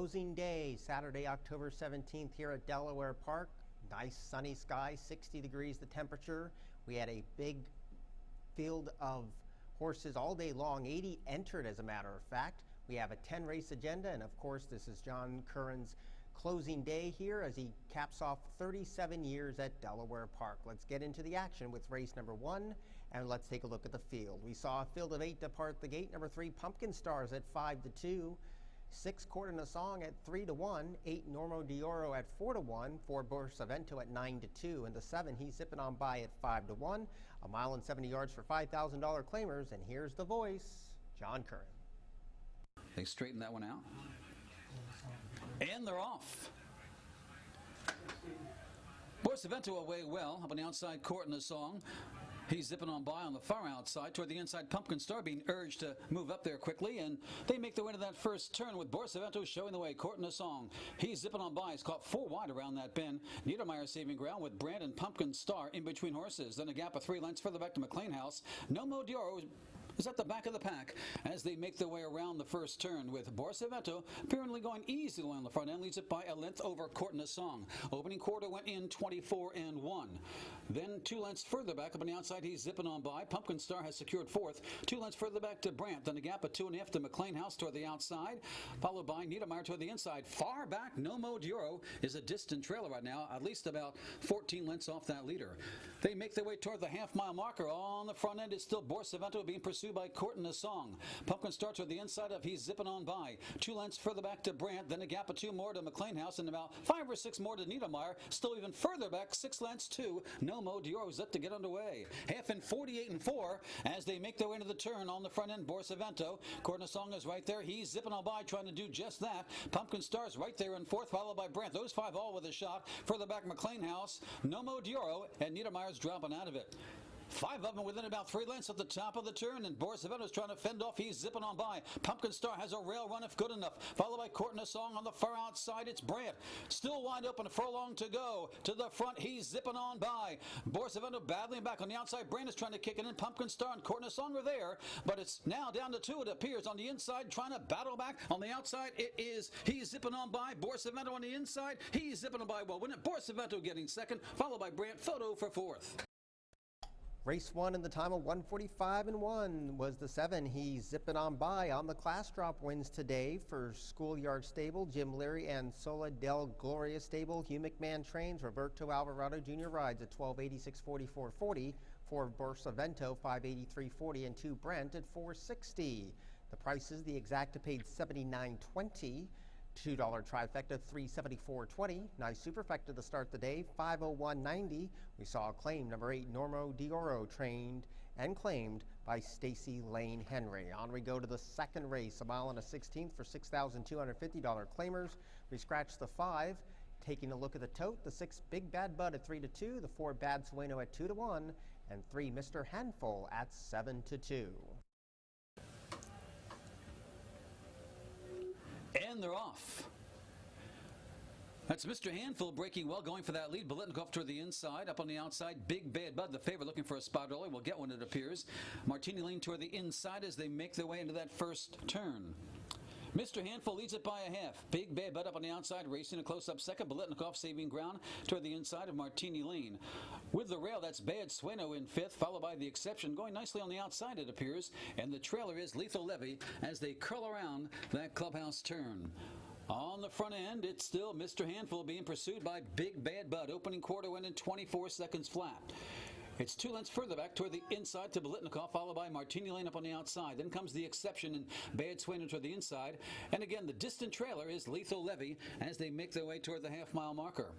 closing day, Saturday, October 17th here at Delaware Park. Nice sunny sky, 60 degrees the temperature. We had a big field of horses all day long, 80 entered as a matter of fact. We have a 10 race agenda, and of course this is John Curran's closing day here as he caps off 37 years at Delaware Park. Let's get into the action with race number 1, and let's take a look at the field. We saw a field of 8 depart the gate. Number 3, Pumpkin Stars at 5-2. 6, Court in a Song at 3-1, 8, Normo Dioro at 4-1, 4, Borsavento at 9-2, and the 7, He's Zipping On By at 5-1. A mile and 70 yards for $5,000 claimers, and here's the voice, John Curran. They straighten that one out. And they're off. Borsavento away well, up on the outside, Court in the Song. He's zipping on by on the far outside toward the inside. Pumpkin Star being urged to move up there quickly, and they make their way to that first turn with Borsavento showing the way. Court in the Song. He's zipping on by. He's caught 4 wide around that bend. Niedermeyer saving ground with Brand and Pumpkin Star in between horses. Then a gap of 3 lengths further back to McLean House. Nomo Dioro is at the back of the pack as they make their way around the first turn with Borsavento apparently going easily on the front end, leads it by a length over Court in the Song. Opening quarter went in 24-1. Then 2 lengths further back up on the outside, He's Zipping On By. Pumpkin Star has secured 4th. 2 lengths further back to Brandt. Then a gap of 2.5 to McLean House toward the outside, followed by Niedermeyer toward the inside. Far back, Nomo Dioro is a distant trailer right now, at least about 14 lengths off that leader. They make their way toward the half-mile marker. On the front end is still Borsavento being pursued by Court in the Song. Pumpkin Star toward the inside of He's Zipping On By. 2 lengths further back to Brandt. Then a gap of 2 more to McLean House, and about 5 or 6 more to Niedermeyer. Still even further back, 6 lengths to Nomo Dioro up to get underway. Half in 48-4 as they make their way into the turn on the front end. Borsavento. Court in the Song is right there. He's zipping on by, trying to do just that. Pumpkin Star's right there in 4th, followed by Brandt. Those 5 all with a shot. Further back, McLean House, Nomo Dioro, and Niedermeyer's dropping out of it. 5 of them within about 3 lengths at the top of the turn, and Borsavento's trying to fend off. He's zipping on by. Pumpkin Star has a rail run if good enough, followed by Court in the Song. On the far outside, it's Brandt. Still wide open, a furlong to go. To the front, He's Zipping On By. Borsavento battling back on the outside. Brandt is trying to kick it in. Pumpkin Star and Court in the Song are there, but it's now down to 2, it appears. On the inside, trying to battle back. On the outside, it is He's Zipping On By. Borsavento on the inside. He's Zipping On By. Well, win it. Borsavento getting 2nd, followed by Brandt. Photo for 4th. Race 1 in the time of 1:45-1 was the 7, He's Zipping On By. On the class drop wins today for Schoolyard Stable, Jim Leary, and Sola del Gloria Stable. Hugh McMahon trains. Roberto Alvarado Jr. rides at 1286.44.40. 4 Borsavento 583.40, and 2 Brent at 460. The prices: the exacta paid $79.20. $2 trifecta, $374.20. Nice superfecta to start the day, $501.90. We saw a claim, number 8, Normo Dioro, trained and claimed by Stacy Lane Henry. On we go to the second race, a mile and a 16th for $6,250 claimers. We scratched the 5. Taking a look at the tote, the 6, Big Bad Bud at 3-2, the 4, Bad Sueno at 2-1, and 3, Mr. Handful at 7-2. And they're off. That's Mr. Handful breaking well, going for that lead. Bolitnikov toward the inside. Up on the outside, Big Bad Bud, the favorite, looking for a spot early. Will get one, it appears. Martini Lane toward the inside as they make their way into that first turn. Mr. Handful leads it by a half. Big Bad Bud up on the outside, racing a close-up second. Bolitnikov saving ground toward the inside of Martini Lane. With the rail, that's Bad Sueno in 5th, followed by the Exception, going nicely on the outside, it appears. And the trailer is Lethal Levy as they curl around that clubhouse turn. On the front end, it's still Mr. Handful being pursued by Big Bad Bud. Opening quarter went in 24 seconds flat. It's 2 lengths further back toward the inside to Bolitnikov, followed by Martini Lane up on the outside. Then comes the Exception and Bad Sueno toward the inside. And again, the distant trailer is Lethal Levy as they make their way toward the half-mile marker.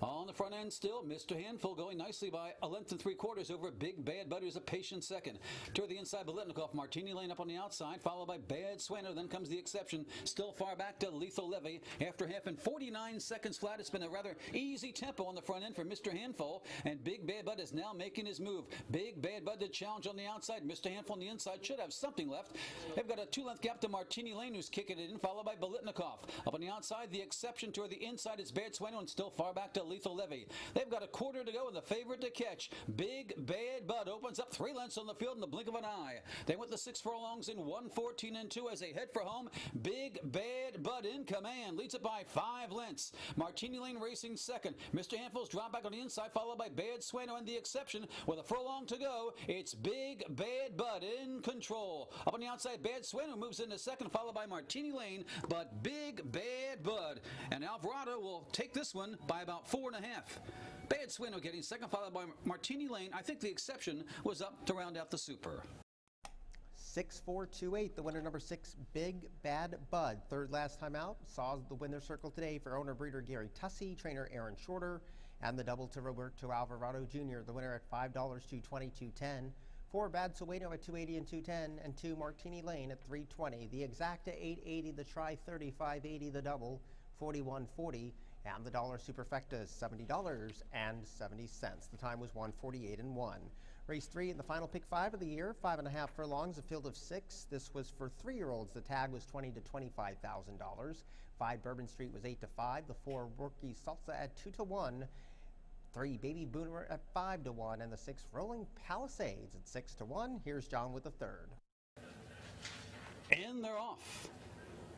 On the front end still, Mr. Handful going nicely by a length and 3/4 over Big Bad Bud, who's a patient second. Toward the inside, Bolitnikov, Martini Lane up on the outside, followed by Bad Sueno. Then comes the Exception, still far back to Lethal Levy. After half in 49 seconds flat, it's been a rather easy tempo on the front end for Mr. Handful, and Big Bad Bud is now making his move. Big Bad Bud the challenge on the outside. Mr. Handful on the inside should have something left. They've got a 2-length gap to Martini Lane, who's kicking it in, followed by Bolitnikov. Up on the outside, the Exception toward the inside. It's Bad Sueno, and still far back to Lethal Levy. They've got a quarter to go, and the favorite to catch, Big Bad Bud, opens Bud's up 3 lengths on the field in the blink of an eye. They went the 6 furlongs in 1:14 as they head for home. Big Bad Bud in command, leads it by 5 lengths. Martini Lane racing second. Mr. Handfuls drop back on the inside, followed by Bad Sueno and the exception. With a furlong to go, it's Big Bad Bud in control. Up on the outside, Bad Sueno moves into second, followed by Martini Lane, but Big Bad Bud. And Alvarado will take this one by about 4.5. Bad Sueno getting second, followed by Martini Lane. I think the exception was up to round out the super. 6-4-2-8, the winner number 6, Big Bad Bud. Third last time out, saw the winner circle today for owner-breeder Gary Tussey, trainer Aaron Shorter, and the double to Roberto Alvarado Jr., the winner at $5 to $22.10. 4 Bad Sueno at $2.80 and $2.10, and 2 Martini Lane at $3.20. The exacta $8.80, the try $35.80, the double $41.40, and the dollar superfecta is $70.70. The time was 1:48 and 1. Race 3 in the final pick 5 of the year, 5.5 furlongs, a field of 6. This was for 3-year-olds. The tag was $20,000 to $25,000. 5 Bourbon Street was 8 to 5. The 4 Rookie Salsa at 2 to 1. 3 Baby Boomer at 5 to 1, and the 6 Rolling Palisades at 6 to 1. Here's John with the third. And they're off.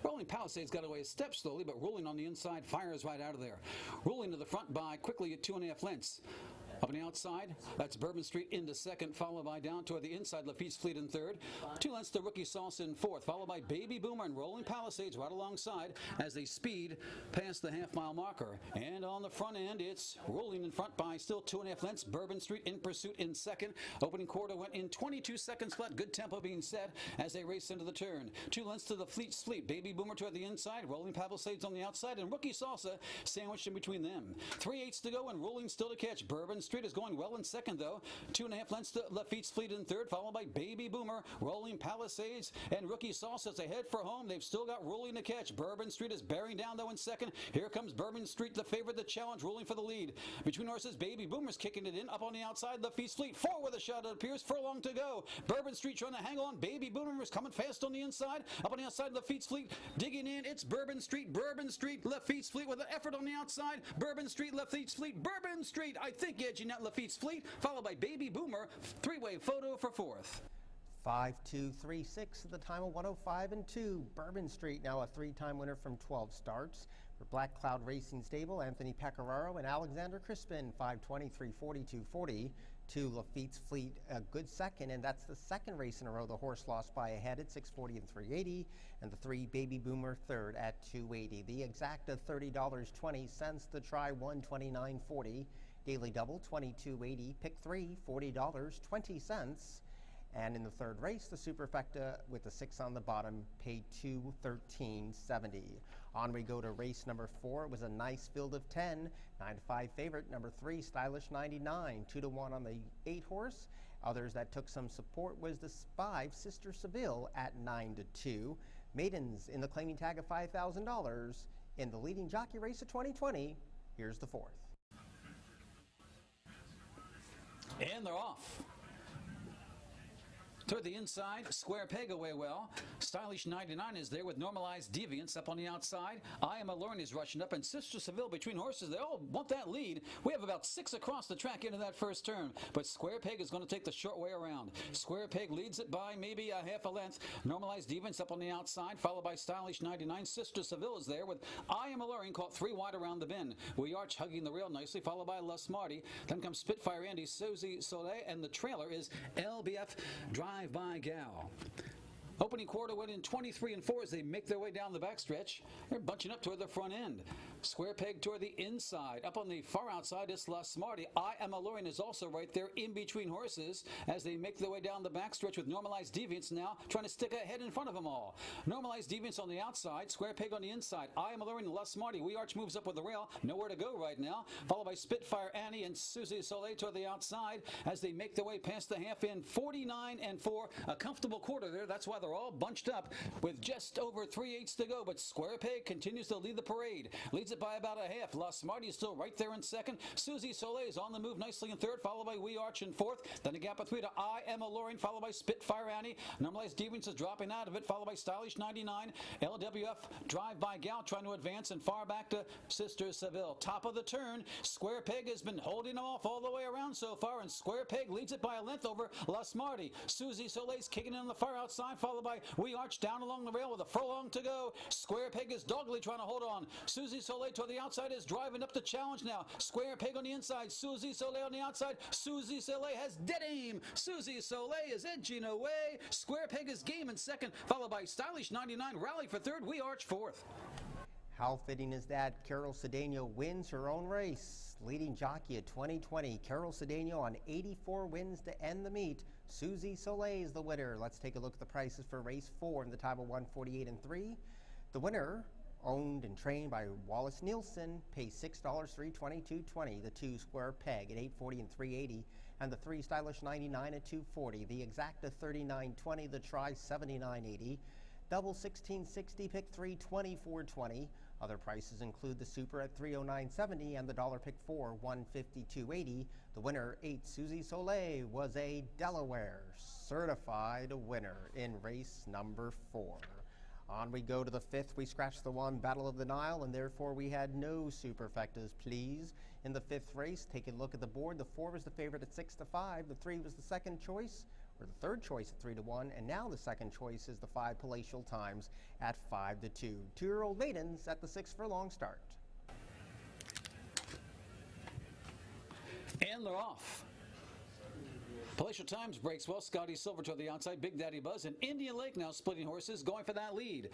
Rolling Palisades got away a step slowly, but Rolling on the inside fires right out of there. Rolling to the front by quickly at 2.5 lengths. Up on the outside, that's Bourbon Street into second, followed by down toward the inside, Lafitte's Fleet in third. 2 lengths to Rookie Sauce in fourth, followed by Baby Boomer and Rolling Palisades right alongside as they speed past the half-mile marker. And on the front end, it's Rolling in front by still 2.5 lengths. Bourbon Street in pursuit in second. Opening quarter went in 22 seconds flat. Good tempo being set as they race into the turn. 2 lengths to the Fleet's Fleet. Baby Boomer toward the inside, Rolling Palisades on the outside, and Rookie Salsa sandwiched in between them. 3/8 to go and Rolling still to catch. Bourbon Street is going well in second, though. 2.5 lengths to Lafitte's Fleet in third, followed by Baby Boomer, Rolling Palisades, and Rookie Salsa as they head for home. They've still got Rolling to catch. Bourbon Street is bearing down, though, in second. Here comes Bourbon Street, the favorite, the challenge, Rolling for the lead. Between horses, Baby Boomer's kicking it in. Up on the outside, Lafitte's Fleet, 4 with a shot, it appears. Furlong to go. Bourbon Street trying to hang on. Baby Boomer is coming fast on the inside. Up on the outside, Lafitte's Fleet digging in. It's Bourbon Street, Lafitte's Fleet with an effort on the outside. Bourbon Street, Lafitte's Fleet, Bourbon Street, I think edging out Lafitte's Fleet, followed by Baby Boomer. 3-way photo for fourth. 5-2-3-6 at the time of 105 and 2. Bourbon Street now a 3-time winner from 12 starts. For Black Cloud Racing Stable, Anthony Pecoraro and Alexander Crispin, 5:20, 3:40, 2:40. 2 Lafitte's Fleet, a good second, and that's the second race in a row the horse lost by a head at 6:40 and 3:80, and the 3 Baby Boomer third at 2:80. The exacta $30.20, the try $129.40. Daily double $22.80, pick 3 $40.20. And in the third race, the superfecta with the 6 on the bottom paid $213.70. On we go to race number 4. It was a nice field of 10. 9 to 5 favorite, number 3 Stylish 99, 2 to 1 on the 8 horse. Others that took some support was the 5 Sister Seville at 9 to 2. Maidens in the claiming tag of $5,000 in the leading jockey race of 2020. Here's the fourth. And they're off. Toward the inside, Square Peg away well. Stylish 99 is there with Normalized Deviance up on the outside. I Am Alluring is rushing up, and Sister Seville between horses. They all want that lead. We have about 6 across the track into that first turn, but Square Peg is going to take the short way around. Square Peg leads it by maybe a half a length. Normalized Deviance up on the outside, followed by Stylish 99. Sister Seville is there with I Am Alluring caught 3 wide around the bend. We Arch hugging the rail nicely, followed by Les Marty. Then comes Spitfire Andy, Susie Soleil, and the trailer is LBF Drive By Gal. Opening quarter went in 23 and 4 as they make their way down the backstretch. They're bunching up toward the front end. Square Peg toward the inside. Up on the far outside is La Smarty. I Am Alluring is also right there in between horses as they make their way down the backstretch with Normalized Deviance now trying to stick ahead in front of them all. Normalized Deviance on the outside. Square Peg on the inside. I Am Alluring and La Smarty. We Arch moves up with the rail. Nowhere to go right now. Followed by Spitfire Annie and Susie Soleil toward the outside as they make their way past the half end. 49 and 4. A comfortable quarter there. That's why the they're all bunched up with just over 3/8 to go, but Square Peg continues to lead the parade. Leads it by about a half. La Smarty is still right there in second. Susie Soleil is on the move nicely in third, followed by We Arch in fourth. Then a gap of 3 to I Am Alluring, followed by Spitfire Annie. Normalized Devens is dropping out of it, followed by Stylish 99. LWF Drive by Gal trying to advance, and far back to Sister Seville. Top of the turn, Square Peg has been holding them off all the way around so far, and Square Peg leads it by a length over La Smarty. Susie Soleil's kicking in on the far outside, followed by We Arch down along the rail with a furlong to go. Square Peg is doggedly trying to hold on. Susie Soleil toward the outside is driving up the challenge now. Square Peg on the inside, Susie Soleil on the outside. Susie Soleil has dead aim. Susie Soleil is edging away. Square Peg is game in second, followed by Stylish 99, Rally for third, We Arch fourth. How fitting is that? Carol Cedeno wins her own race. Leading jockey of 2020, Carol Cedeno on 84 wins to end the meet. Susie Soleil is the winner. Let's take a look at the prices for race 4 in the time of 148 and 3. The winner, owned and trained by Wallace Nielsen, pays $6, $322.20. The 2 Square Peg at $840 and $380, and the 3 Stylish 99 at $240. The Exacta $39.20. The Try $79.80. Double 1660, pick 3 $24.20. Other prices include the Super at $309.70 and the Dollar Pick 4 $152.80. The winner, 8 Susie Soleil, was a Delaware certified winner in race number 4. On we go to the 5th. We scratched the 1 Battle of the Nile, and therefore we had no superfectas, please. In the 5th race, take a look at the board. The 4 was the favorite at 6 to 5. The 3 was the second choice, or the third choice at 3 to 1, and now the second choice is the 5 Palatial Times at 5 to 2. 2-year-old maidens at the 6 furlong start. And they're off. Palatial Times breaks well. Scotty Silver to the outside. Big Daddy Buzz and Indian Lake now splitting horses, going for that lead.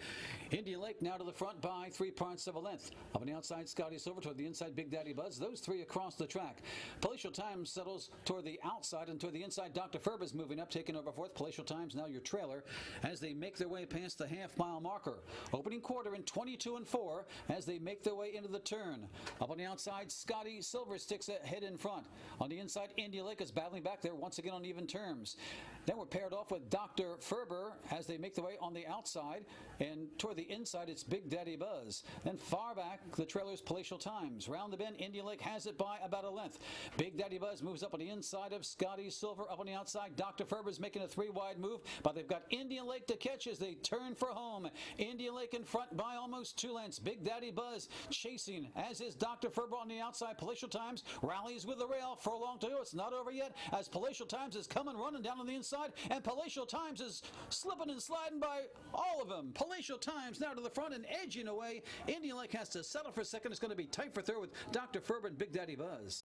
Indian Lake now to the front by 3/4 of a length. Up on the outside, Scotty Silver toward the inside, Big Daddy Buzz. Those 3 across the track. Palatial Times settles toward the outside, and toward the inside, Dr. Ferber's moving up, taking over fourth. Palatial Times now your trailer as they make their way past the half-mile marker. Opening quarter in 22 and 4 as they make their way into the turn. Up on the outside, Scotty Silver sticks ahead in front. On the inside, Indian Lake is battling back there once again on even terms. Then we're paired off with Dr. Ferber as they make their way on the outside, and toward the inside it's Big Daddy Buzz. Then far back the trailer's Palatial Times. Round the bend, Indian Lake has it by about a length. Big Daddy Buzz moves up on the inside of Scotty Silver. Up on the outside, Dr. Ferber's making a 3-wide move, but they've got Indian Lake to catch as they turn for home. Indian Lake in front by almost 2 lengths. Big Daddy Buzz chasing, as is Dr. Ferber on the outside. Palatial Times rallies with the rail for a long to go. It's not over yet as Palatial Times is coming running down on the inside, and Palatial Times is slipping and sliding by all of them. Palatial Times now to the front and edging away. Indian Lake has to settle for second. It's going to be tight for third with Dr. Ferber and Big Daddy Buzz.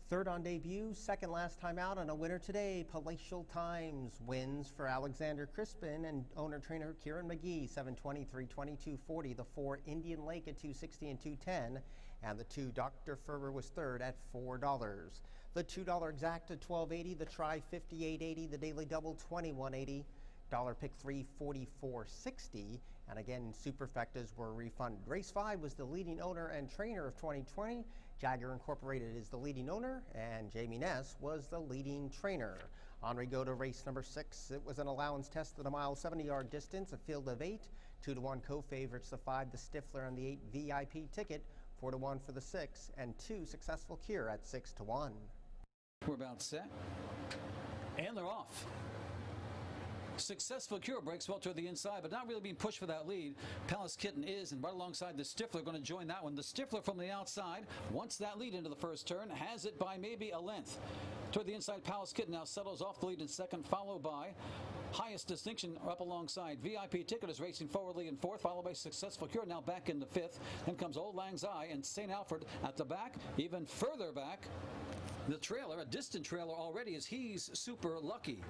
Third on debut, second last time out, and a winner today. Palatial Times wins for Alexander Crispin and owner-trainer Kieran McGee, 720, 320, 240. The 4 Indian Lake at 260 and 210, and the 2 Dr. Ferber was third at $4. The $2 Exacta $12.80, the Try $58.80, the Daily Double $21.80, Dollar Pick 3 $44.60, and again superfectas were refunded. Race 5 was the leading owner and trainer of 2020. Jagger Incorporated is the leading owner, and Jamie Ness was the leading trainer. On we go to race number 6. It was an allowance test at a mile 70-yard distance, a field of 8, 2 to 1 co-favorites, the 5 the Stifler and the 8 VIP Ticket, 4 to 1 for the 6, and 2 Successful Cure at 6 to 1. We're about set, and they're off. Successful Cure breaks well toward the inside, but not really being pushed for that lead. Palace Kitten is, and right alongside the Stifler, going to join that one. The Stifler from the outside wants that lead into the first turn, has it by maybe a length. Toward the inside, Palace Kitten now settles off the lead in second, followed by Highest Distinction up alongside. VIP Ticket is racing forwardly in fourth, followed by Successful Cure now back in the fifth. Then comes Old Lang's Eye and St. Alfred at the back. Even further back, the trailer, a distant trailer already, is He's Super Lucky.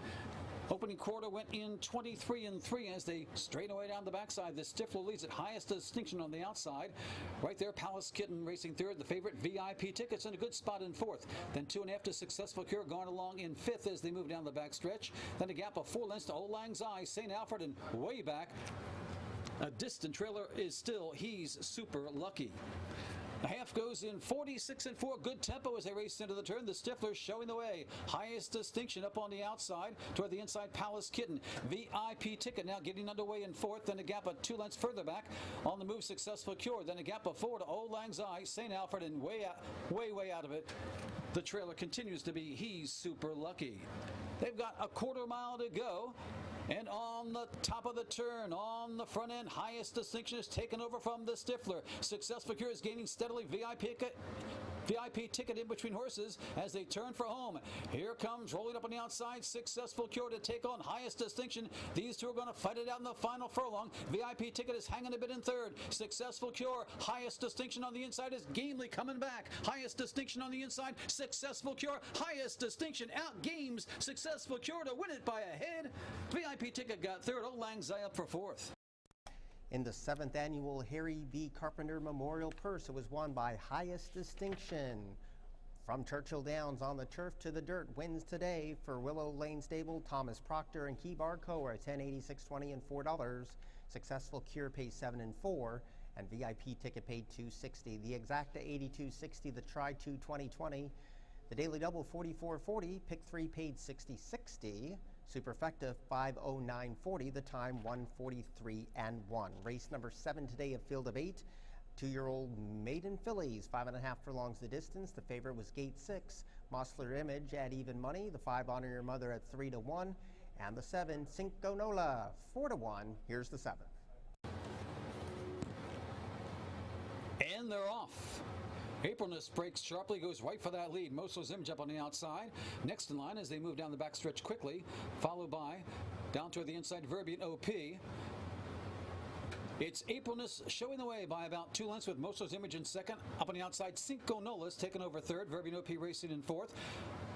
Opening quarter went in 23 and 3 as they straighten away down the backside. The Stifler leads at Highest Distinction on the outside. Right there, Palace Kitten racing third. The favorite VIP Tickets in a good spot in fourth. Then 2.5 Successful Cure going along in fifth as they move down the back stretch. Then a gap of 4 lengths to Old Lang's Eye, St. Alfred, and way back, a distant trailer is still He's Super Lucky. The half goes in 46 and 4. Good tempo as they race into the turn. The Stiflers showing the way. Highest distinction up on the outside toward the inside. Palace Kitten. VIP Ticket now getting underway in fourth. Then a gap of 2 lengths further back. On the move, Successful Cure. Then a gap of 4 to Old Lang Syne. St. Alfred and way out of it. The trailer continues to be He's Super Lucky. They've got a quarter mile to go. And on the top of the turn, on the front end, highest distinction is taken over from the Stifler. Successful Cure is gaining steadily. VIP Ticket in between horses as they turn for home. Here comes rolling up on the outside Successful Cure to take on highest distinction. These two are going to fight it out in the final furlong. VIP Ticket is hanging a bit in third. Successful Cure, highest distinction on the inside is gamely coming back. Highest distinction on the inside, Successful Cure, highest distinction out games Successful Cure to win it by a head. VIP Ticket got third. Old Lang Syne up for fourth. In the 7th annual Harry B. Carpenter Memorial Purse, it was won by highest distinction. From Churchill Downs on the turf to the dirt wins today for Willow Lane Stable, Thomas Proctor and Keiber J at $10, $86.20 and $4. Successful Cure pays $7 and $4, and VIP Ticket paid $2.60. The Exacta $82.60. The Tri 2 $20.20. The Daily Double $44.40. Pick 3 paid $60.60. Superfecta $509.40. The time $143 and $1. Race number 7 today, a field of 8. 2-year-old maiden fillies, 5.5 furlongs the distance. The favorite was Gate 6. Mosler Image at even money. The 5 Honor Your Mother at 3 to 1, and the 7 Cinco Nola 4 to 1. Here's the 7. And they're off. Aprilness breaks sharply, goes right for that lead. Mosler's Image up on the outside. Next in line as they move down the backstretch quickly, followed by down toward the inside Verbian OP. It's Aprilness showing the way by about 2 lengths with Mosler's Image in second. Up on the outside, Cinco Nolas taking over third. Verbian OP racing in fourth.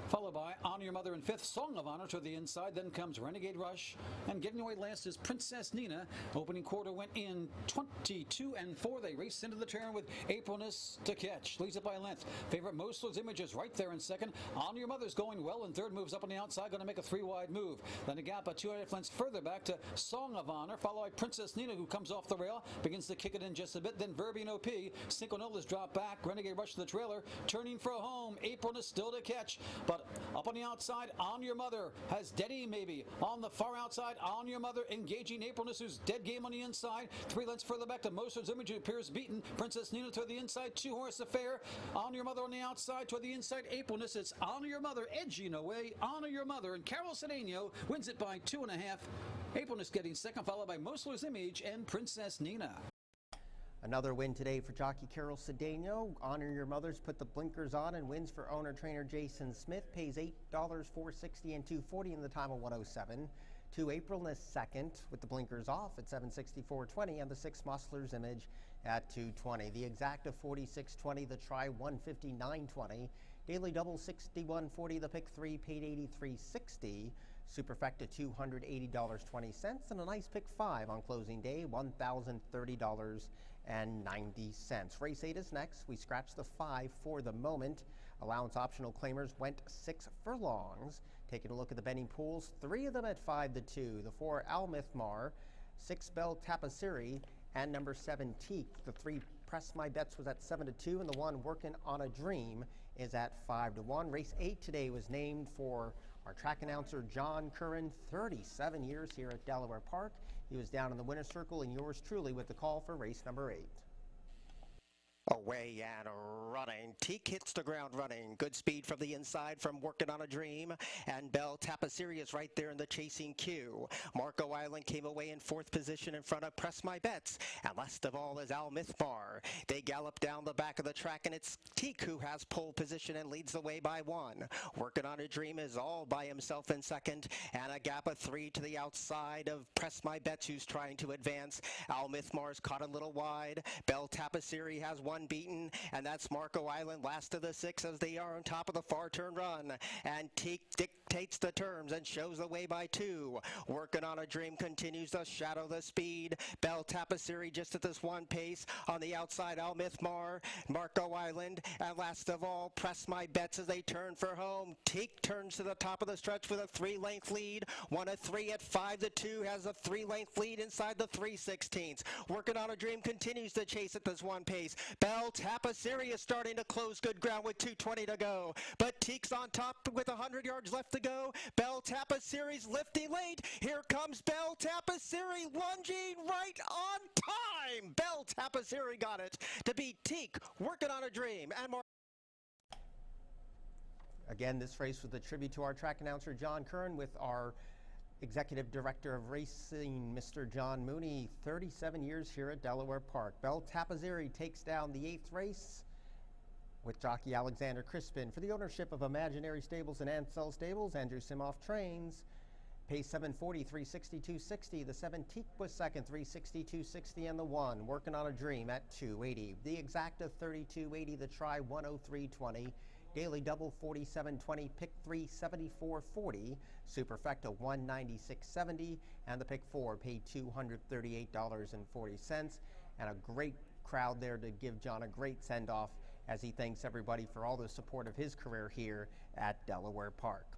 Followed by Honor Your Mother in fifth. Song of Honor to the inside. Then comes Renegade Rush. And getting away last is Princess Nina. Opening quarter went in 22 and 4. They raced into the turn with Aprilness to catch. Leads it by a length. Favorite Mosler's Image is right there in second. Honor Your Mother's going well in third. Moves up on the outside. Going to make a 3-wide move. Then a gap of 2.5 lengths further back to Song of Honor. Followed by Princess Nina, who comes off the rail. Begins to kick it in just a bit. Then Verbian OP. Cinco Nolas drop back. Renegade Rush to the trailer. Turning for home. Aprilness still to catch. But up on the outside, On Your Mother has Deddy maybe. On the far outside, On Your Mother engaging Aprilness, who's dead game on the inside. 3 lengths further back to Mosler's Image, who appears beaten. Princess Nina to the inside, 2-horse affair. On Your Mother on the outside, to the inside, Aprilness. It's Honor Your Mother edging away. Honor Your Mother, and Carol Cedeno wins it by 2.5. Aprilness getting second, followed by Mosler's Image and Princess Nina. Another win today for jockey Carol Cedeno. Honor Your Mother's put the blinkers on and wins for owner-trainer Jason Smith. Pays $8, $4.60 and $2.40 in the time of 107. 2 Aprilness second with the blinkers off at $7.64.20, and the 6 Mosler's Image at $2.20. The Exacta $46.20. The Tri $159.20. Daily Double $61.40. The Pick 3 paid $83.60. Superfecta $280.20, and a nice Pick 5 on closing day, $1,030.90. Race 8 is next. We scratched the 5 for the moment. Allowance optional claimers went 6 furlongs. Taking a look at the betting pools, 3 of them at 5 to 2. The 4 Al Mithmar, 6 Bell Tapasiri, and number 7 Teak. The 3 Press My Bets was at 7 to 2, and the 1 Working on a Dream is at 5 to 1. Race 8 today was named for our track announcer, John Curran, 37 years here at Delaware Park. He was down in the winner's circle, and yours truly with the call for race number 8. Away and running. Teak hits the ground running. Good speed from the inside from Working on a Dream. And Bell Tapasiri is right there in the chasing queue. Marco Island came away in 4th position in front of Press My Bets. And last of all is Al Mithmar. They gallop down the back of the track, and it's Teak who has pole position and leads the way by 1. Working on a Dream is all by himself in second. And a gap of 3 to the outside of Press My Bets, who's trying to advance. Al Mithmar's caught a little wide. Bell Tapasiri has 1 beaten, and that's Marco Island, last of the 6 as they are on top of the far turn run. And Teak dictates the terms and shows the way by 2. Working on a Dream continues to shadow the speed. Bell Tapasiri just at this 1 pace. On the outside, Al Mithmar, Marco Island, and last of all, Press My Bets as they turn for home. Teak turns to the top of the stretch with a 3-length lead. 1 of 3 at 5 to 2 has a 3-length lead inside the 3/16. Working on a Dream continues to chase at this 1 pace. Bell Tapassiri is starting to close good ground with 2:20 to go. But Teek's on top with 100 yards left to go. Bell Tapassiri's lifting late. Here comes Bell Tapassiri lunging right on time. Bell Tapassiri got it to beat Teek, working on a dream. And more. Again, this race was a tribute to our track announcer, John Curran, with our Executive Director of Racing, Mr. John Mooney, 37 years here at Delaware Park. Bell Tapassiri takes down the 8th race with jockey Alexander Crispin. For the ownership of Imaginary Stables and Ansel Stables, Andrew Simoff trains. Pace 740, 362.60. The 7 Teek was second, 362.60, and the 1 working on a dream at 280. The exacta 32.80. The try 103.20. Daily double 47.20, pick 3 74.40, superfecta 196.70, and the pick 4 paid $238.40. And a great crowd there to give John a great send off as he thanks everybody for all the support of his career here at Delaware Park.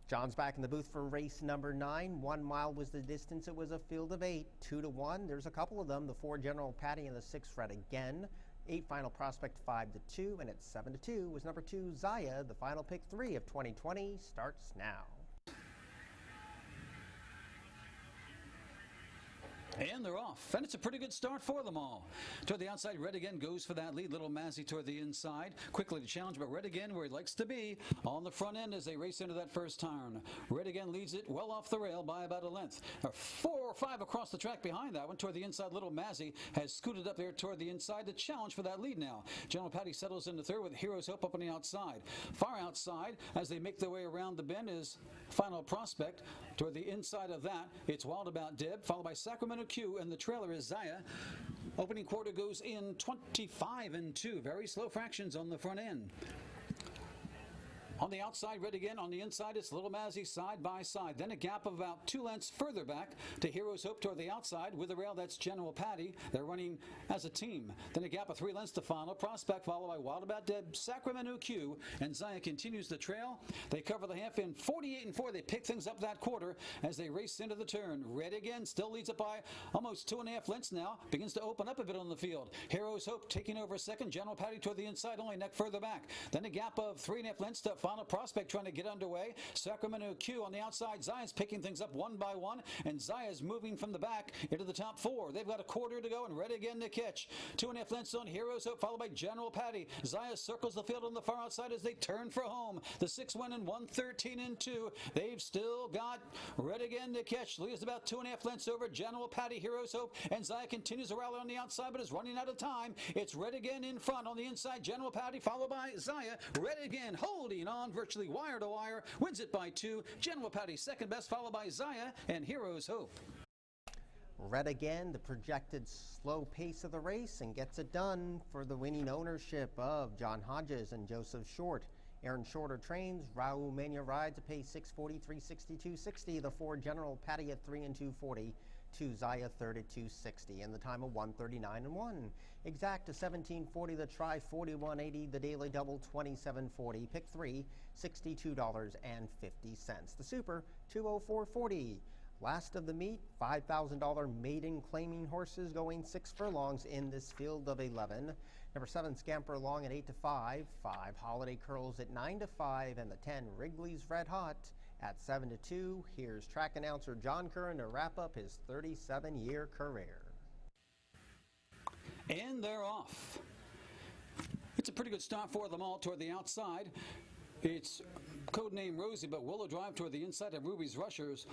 John's back in the booth for race number 9. 1 mile was the distance. It was a field of 8, 2-1. There's a couple of them. The 4 General Patty and the 6 Red again. 8 final prospect 5-2, and at 7-2 was number 2 Zaya. The final pick 3 of 2020 starts now. And they're off, and it's a pretty good start for them all. Toward the outside, Red again goes for that lead. Little Mazzy toward the inside, quickly to challenge, but Red again where he likes to be, on the front end as they race into that first turn. Red again leads it well off the rail by about a length. 4 or 5 across the track behind that one. Toward the inside, Little Mazzy has scooted up there toward the inside to challenge for that lead now. General Patty settles into third with Hero's Hope up on the outside. Far outside, as they make their way around the bend, is Final Prospect. Toward the inside of that, it's Wild About Deb, followed by Sacramento Q, and the trailer is Zaya. Opening quarter goes in 25-2. Very slow fractions on the front end. On the outside, Red again. On the inside, it's Little Mazzy side by side. Then a gap of about 2 lengths further back to Hero's Hope toward the outside. With the rail, that's General Patty. They're running as a team. Then a gap of 3 lengths to Final Prospect, followed by Wild About Deb, Sacramento Q, and Zaya continues the trail. They cover the half in 48-4. They pick things up that quarter as they race into the turn. Red again still leads it by almost 2.5 lengths now. Begins to open up a bit on the field. Hero's Hope taking over second. General Patty toward the inside, only neck further back. Then a gap of 3.5 lengths to Final Prospect trying to get underway. Sacramento Q on the outside. Zaya's picking things up one by one, and Zaya's moving from the back into the top 4. They've got a quarter to go, and Red again to catch. 2.5 lengths on Hero's Hope, followed by General Patty. Zaya circles the field on the far outside as they turn for home. The 6 win in 113-2. They've still got Red again to catch. Leads about 2.5 lengths over General Patty, Hero's Hope, and Zaya continues to rally on the outside, but is running out of time. It's Red again in front on the inside. General Patty followed by Zaya. Red again holding on virtually wire to wire, wins it by 2. General Patty second best, followed by Zaya and Hero's Hope. Red again, the projected slow pace of the race, and gets it done for the winning ownership of John Hodges and Joseph Short. Aaron Shorter trains. Raul Mena rides at pace 640, 362.60. The 4 General Patty at 3 and 240. 2 Zaya third at 260, and the time of 139-1. Exact to 1740. The try 41.80. The daily double 27.40. Pick 3 $62.50. The super 204.40. Last of the meet, $5,000 maiden claiming horses going 6 furlongs in this field of 11. Number 7 Scamper Along at 8-5. 5 Holiday Curls at 9-5, and the 10 Wrigley's Red Hot at 7-2. Here's track announcer John Curran to wrap up his 37-year career. And they're off. It's a pretty good start for them all toward the outside. It's codename Rosie, but Willow Drive toward the inside of Ruby's Rushers.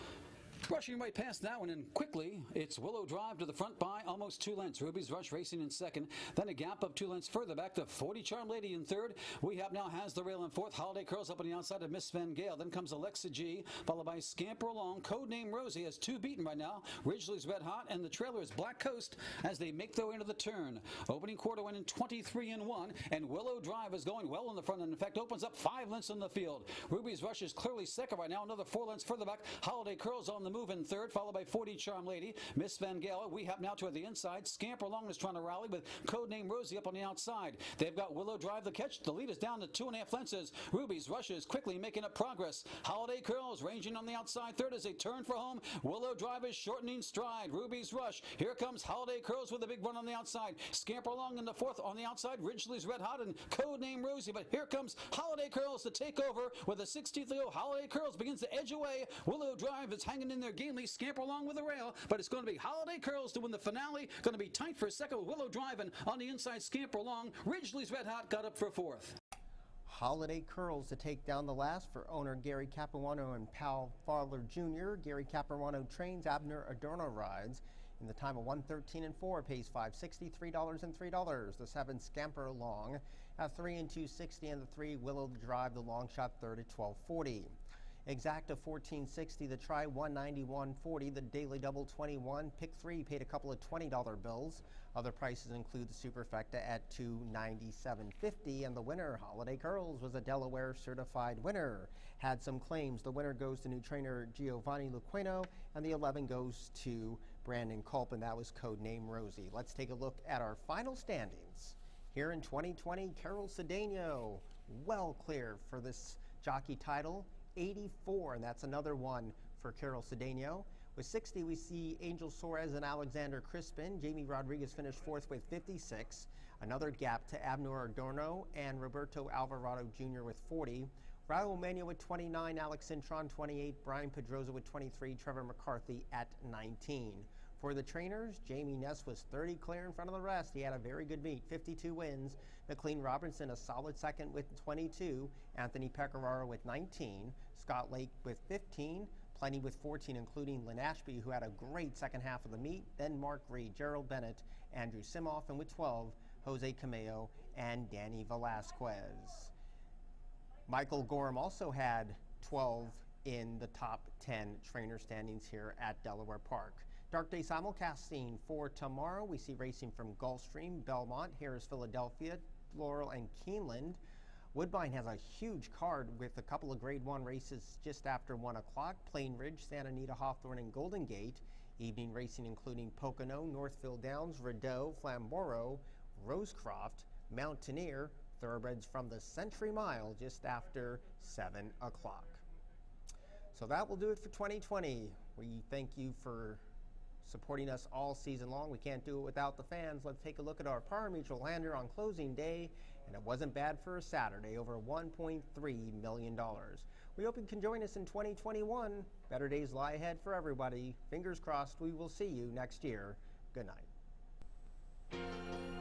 Rushing right past that one, and quickly, it's Willow Drive to the front by almost 2 lengths. Ruby's Rush racing in second. Then a gap of 2 lengths further back to 40 Charm Lady in third. We Have Now has the rail in fourth. Holiday Curls up on the outside of Miss Van Gale. Then comes Alexa G, followed by Scamper Along. Codename Rosie has 2 beaten right now. Ridgely's Red Hot, and the trailer is Black Coast as they make their way into the turn. Opening quarter went in 23-1, and Willow Drive is going well in the front, and in fact opens up 5 lengths on the field. Ruby's Rush is clearly second right now. Another 4 lengths further back. Holiday Curls on the move. move in third, followed by 40 Charm Lady. Miss Van Gale, we have now toward the inside. Scamper Along is trying to rally with Codename Rosie up on the outside. They've got Willow Drive the catch. The lead is down to 2.5 lengths as Ruby's Rush is quickly making up progress. Holiday Curls ranging on the outside third as they turn for home. Willow Drive is shortening stride. Ruby's Rush. Here comes Holiday Curls with a big run on the outside. Scamper Along in the fourth on the outside. Ridgely's Red Hot and Codename Rosie. But here comes Holiday Curls to take over with a 16th to go. Holiday Curls begins to edge away. Willow Drive is hanging in there gamely. Scamper Along with a rail, but it's going to be Holiday Curls to win the finale. Going to be tight for second with Willow Drive, and on the inside Scamper Along. Ridgely's Red Hot got up for fourth. Holiday Curls to take down the last for owner Gary Capuano and Pal Fowler Jr. Gary Capuano trains, Abner Adorno rides. In the time of 1:13.4, pays $5.60, $3 and $3. The 7 Scamper Along at 3 and 260, and the 3 Willow Drive, the long shot third at 12:40. Exacta 1460, the try 191.40, the daily double 21, pick 3 paid a couple of $20 bills. Other prices include the superfecta at $297.50, and the winner, Holiday Curls, was a Delaware certified winner. Had some claims. The winner goes to new trainer Giovanni Luqueno, and the 11 goes to Brandon Culp, and that was Codename Rosie. Let's take a look at our final standings. Here in 2020, Carol Cedeno, well clear for this jockey title. 84, and that's another one for Carol Cedeno. With 60, we see Angel Suarez and Alexander Crispin. Jamie Rodriguez finished fourth with 56. Another gap to Abner Adorno and Roberto Alvarado Jr. with 40. Raul Mena with 29, Alex Cintron 28, Brian Pedroza with 23, Trevor McCarthy at 19. For the trainers, Jamie Ness was 30 clear in front of the rest. He had a very good meet, 52 wins. McLean Robinson a solid second with 22. Anthony Pecoraro with 19. Scott Lake with 15. Plenty with 14, including Lynn Ashby, who had a great second half of the meet. Then Mark Reed, Gerald Bennett, Andrew Simoff, and with 12, Jose Cameo and Danny Velasquez. Michael Gorham also had 12 in the top 10 trainer standings here at Delaware Park. Dark Day simulcasting for tomorrow. We see racing from Gulfstream, Belmont, Harris, Philadelphia, Laurel, and Keeneland. Woodbine has a huge card with a couple of Grade 1 races just after 1 o'clock. Plain Ridge, Santa Anita, Hawthorne, and Golden Gate. Evening racing including Pocono, Northfield Downs, Rideau, Flamborough, Rosecroft, Mountaineer, thoroughbreds from the Century Mile just after 7 o'clock. So that will do it for 2020. We thank you for supporting us all season long. We can't do it without the fans. Let's take a look at our Par Mutual Hander on closing day, and it wasn't bad for a Saturday, over $1.3 million. We hope you can join us in 2021. Better days lie ahead for everybody. Fingers crossed we will see you next year. Good night.